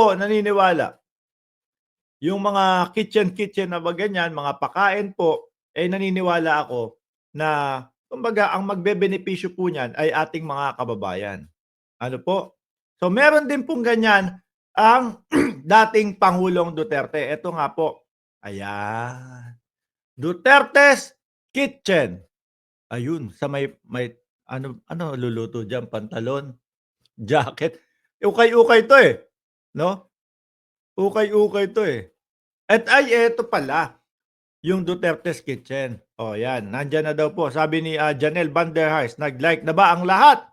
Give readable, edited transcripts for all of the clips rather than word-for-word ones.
po naniniwala. Yung mga kitchen na ba ganyan, mga pakain po, eh, naniniwala ako na kumbaga ang magbebenepisyo po niyan ay ating mga kababayan. Ano po? So meron din pong ganyan ang dating Pangulong Duterte. Eto nga po, ayan, Duterte's Kitchen. Ayun, sa may ano luluto diyan, pantalon, jacket, ukay-ukay 'to, eh, 'no? Ukay-ukay 'to, eh. At ay eto pala, yung Duterte's Kitchen. Oh, 'yan, nandiyan na daw po. Sabi ni, Janelle Van der Heijst, "Nag-like na ba ang lahat?"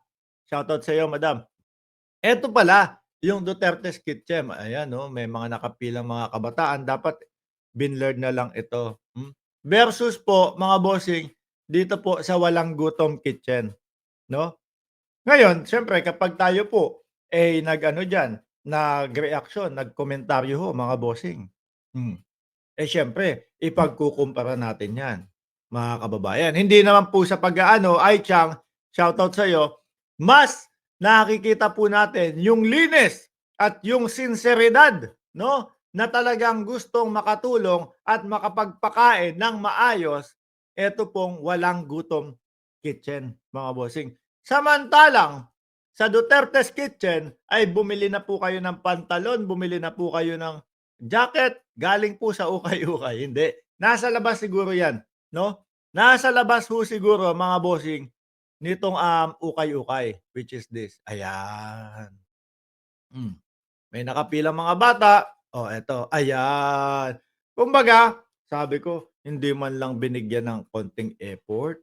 Shoutout sa iyo, madam. Eto pala, yung Duterte's Kitchen. Ayan 'no, may mga nakapilang mga kabataan. Dapat binlurred na lang ito, versus po, mga bossing, dito po sa Walang Gutom Kitchen, 'no? Ngayon, siyempre kapag tayo po, eh, nag-ano diyan, nagreaksyon, nagkomentaryo ho, mga bossing. Hmm. Eh, siyempre ipagkukumpara natin 'yan, mga kababayan. Hindi naman po sa pag-aano, ay Chang, shoutout sa'yo, mas nakikita po natin yung linis at yung sinseridad, 'no, na talagang gustong makatulong at makapagpakain ng maayos, eto pong Walang Gutom Kitchen, mga bossing. Samantalang sa Duterte's Kitchen ay bumili na po kayo ng pantalon, bumili na po kayo ng jacket, galing po sa ukay-ukay, hindi. Nasa labas siguro 'yan, 'no? Nasa labas ho siguro, mga bossing, nitong, ukay-ukay, which is this, ayan. Hmm, may nakapilang mga bata, oh, eto, ayan. Kumbaga, sabi ko, hindi man lang binigyan ng konting effort,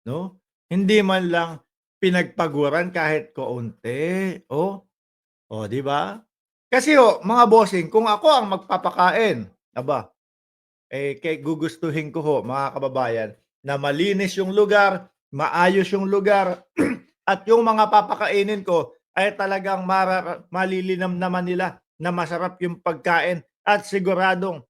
'no? Hindi man lang pinagpaguran kahit kaunti, oh. Oh, 'di ba? Kasi ho, mga bossing, kung ako ang magpapakain, aba, eh, gugustuhin ko ho, mga kababayan, na malinis yung lugar, maayos yung lugar, at yung mga papakainin ko ay talagang malilinam naman nila na masarap yung pagkain at siguradong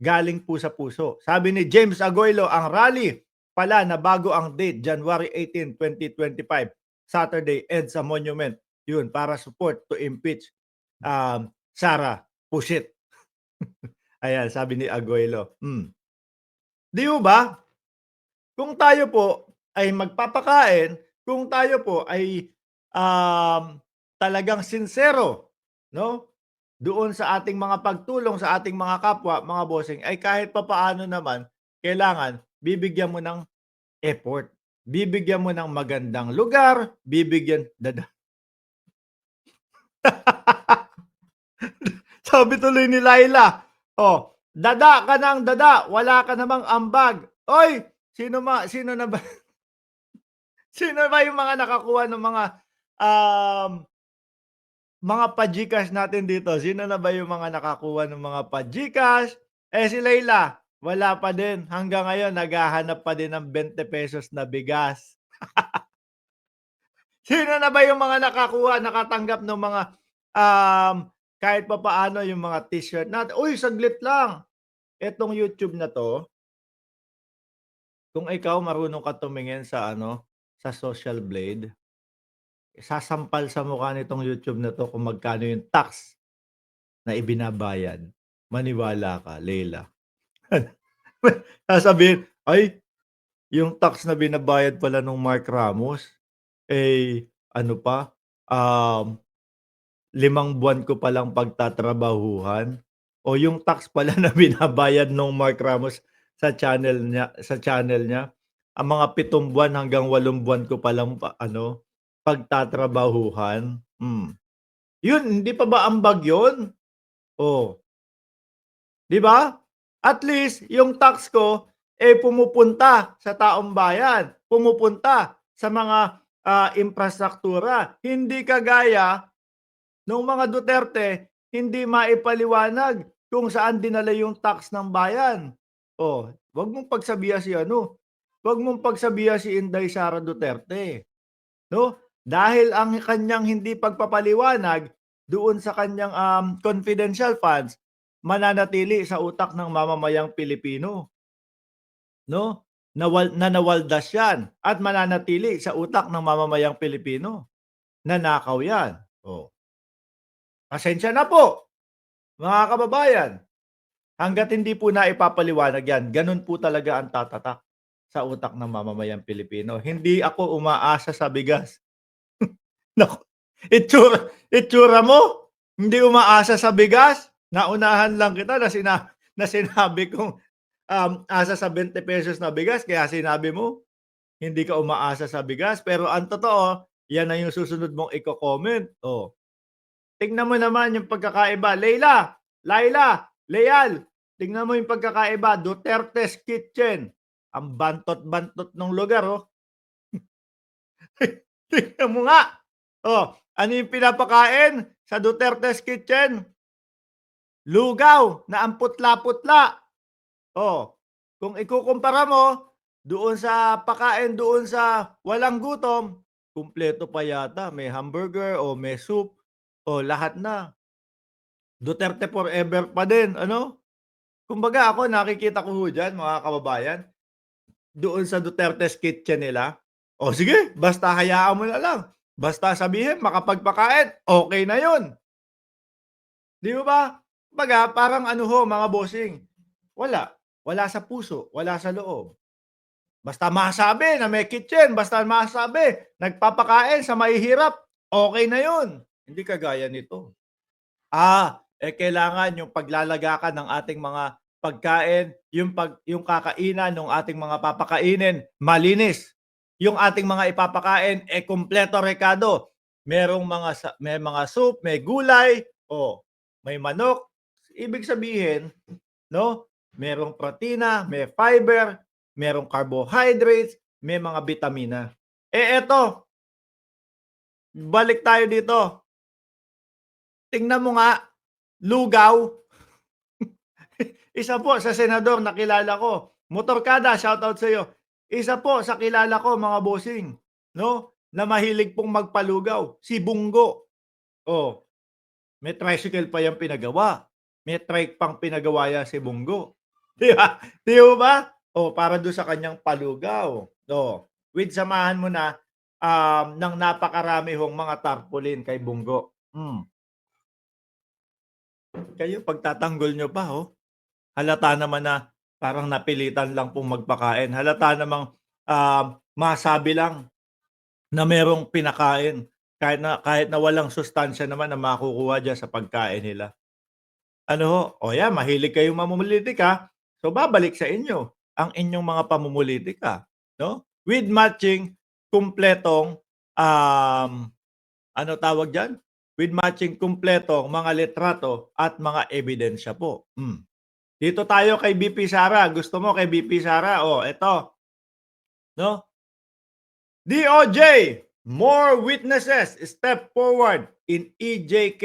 galing po sa puso. Sabi ni James Agoylo, ang rally pala na bago ang date, January 18, 2025, Saturday, EDSA Monument. Yun, para support to impeach Sara Pusit. Ayan, sabi ni Agoylo. 'Di ho ba? Kung tayo po ay magpapakain, kung tayo po ay, talagang sincero, 'no, doon sa ating mga pagtulong sa ating mga kapwa, mga bossing, ay kahit papaano naman kailangan bibigyan mo ng effort. Bibigyan mo ng magandang lugar, bibigyan sabi tuloy ni Laila, "Oh, dada ka ng dada, wala ka namang ambag." Oy, sino na ba sino ba yung mga nakakuha ng um, mga pa-GCash natin dito? Sino na ba yung mga nakakuha ng mga pa-GCash? Eh, si Laila, wala pa din. Hanggang ngayon naghahanap pa din ng ₱20 na bigas. Sino na ba yung mga nakakuha, nakatanggap ng mga, um, kahit papaano yung mga t-shirt natin? Uy, saglit lang, etong YouTube na 'to, kung ikaw marunong ka tumingin sa ano, sa Social Blade, sasampal sa mukha nitong YouTube na 'to kung magkano yung tax na ibinabayad. Maniwala ka, Leila. Sasabihin, "Ay, yung tax na binabayad pala nung Mark Ramos, eh, ano pa, um" 5 buwan ko palang pagtatrabahuhan o yung tax pala na binabayad nung Mark Ramos sa channel niya, ang mga 7 buwan hanggang 8 buwan ko palang ano, pagtatrabahuhan. Yun, hindi pa ba ambag yun? Oh, 'di ba? At least yung tax ko, eh, pumupunta sa taong bayan, pumupunta sa mga, infrastruktura, hindi kagaya nung mga Duterte, hindi maipaliwanag kung saan dinala yung tax ng bayan. Oh, 'wag mong pagsabihan si ano, 'wag mong pagsabihan si Inday Sara Duterte, 'no? Dahil ang kanyang hindi pagpapaliwanag doon sa kanyang, confidential funds, mananatili sa utak ng mamamayang Pilipino, 'no? Nawaldas 'yan at mananatili sa utak ng mamamayang Pilipino. Nanakaw 'yan, oh. Pasensya na po, mga kababayan, hangga't hindi po naipapaliwanag 'yan, gano'n po talaga ang tatatak sa utak ng mamamayang Pilipino. Hindi ako umaasa sa bigas. Naku, itsura mo, hindi umaasa sa bigas? Naunahan lang kita na sinabi kong, asa sa ₱20 na bigas kaya sinabi mo, hindi ka umaasa sa bigas, pero ang totoo, 'yan na yung susunod mong iko-comment, oh. Tignan mo naman yung pagkakaiba, Laila, Leal, tignan mo yung pagkakaiba, Duterte's Kitchen. Ang bantot-bantot nung lugar, oh. Tignan mo nga. Oh, ano yung pinapakain sa Duterte's Kitchen? Lugaw na ang putla-putla. Oh, kung ikukumpara mo doon sa pakain doon sa walang gutom, kumpleto pa yata. May hamburger o may soup o lahat na. Duterte forever pa din, ano? Kumbaga ako nakikita ko ho diyan mga kababayan, doon sa Duterte's Kitchen nila, o sige basta hayaan mo na lang, basta sabihin makapagpakain, okey na yun, 'di mo ba? Kumbaga parang ano ho mga bossing, wala, wala sa puso, wala sa loob. Basta masabi na may kitchen, basta masabi nagpapakain sa mahihirap, okey na yun. Hindi kagaya nito. Kailangan yung paglalagakan ng ating mga pagkain, yung kakainan ng ating mga papakainin malinis. Yung ating mga ipapakain, kumpleto rekado. May mga soup, may gulay, o may manok. Ibig sabihin, 'no, merong protina, may fiber, merong carbohydrates, may mga bitamina. Eto, balik tayo dito. Tingnan mo nga, lugaw. Isa po sa senador na kilala ko, Motorkada, shoutout sa'yo. Isa po sa kilala ko mga bossing, 'no, na mahilig pong magpalugaw, si Bunggo. Oh, may tricycle pa yang pinagawa, may trike pang pinagawa yan si Bunggo. 'Di ba? 'Di ho ba? Oh, para dun sa kanyang palugaw. Oh, with samahan mo na, ng napakarami hong mga tarpaulin kay Bunggo. Kayo pagtatanggol niyo pa, oh. Halata naman na parang napilitan lang pong magpakain. Halata namang, masabi lang na merong pinakain kahit na walang sustansiya naman na makukuha diyan sa pagkain nila. Ano ho, o yan mahilig kayong mamumolitika, so babalik sa inyo ang inyong mga pamumulitika, 'no? With matching kumpletong, um, ano tawag diyan? With matching kumpletong mga litrato at mga ebidensya po. Dito tayo kay BP Sara, gusto mo kay BP Sara, oh eto, 'no? DOJ, more witnesses step forward in EJK